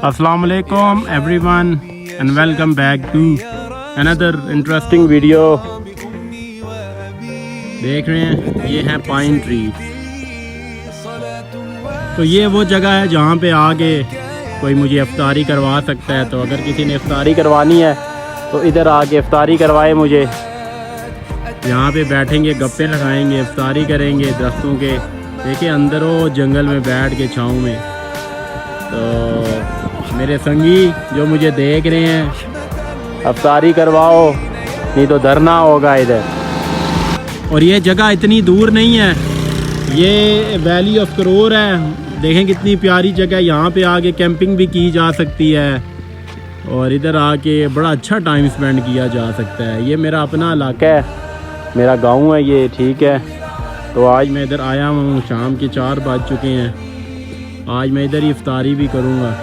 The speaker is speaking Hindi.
अस्सलाम वालेकुम everyone and welcome back to another interesting video. देख रहे हैं ये है पाइन ट्री। तो ये वो जगह है जहाँ पे आके कोई मुझे इफ्तारी करवा सकता है। तो अगर किसी ने इफ्तारी करवानी है तो इधर आके इफ्तारी करवाए मुझे। यहाँ पे बैठेंगे, गप्पे लगाएंगे, इफ्तारी करेंगे दरख्तों के। देखिए अंदर वो जंगल में बैठ के छाँव में। तो मेरे संगी जो मुझे देख रहे हैं, इफ्तारी करवाओ नहीं तो धरना होगा इधर। और ये जगह इतनी दूर नहीं है, ये वैली ऑफ करोर है। देखें कितनी प्यारी जगह। यहाँ पे आके कैंपिंग भी की जा सकती है और इधर आके बड़ा अच्छा टाइम स्पेंड किया जा सकता है। ये मेरा अपना इलाका है, मेरा गांव है ये, ठीक है। तो आज मैं इधर आया हूँ, शाम के 4 बज चुके हैं। आज मैं इधर ही इफ्तारी भी करूँगा।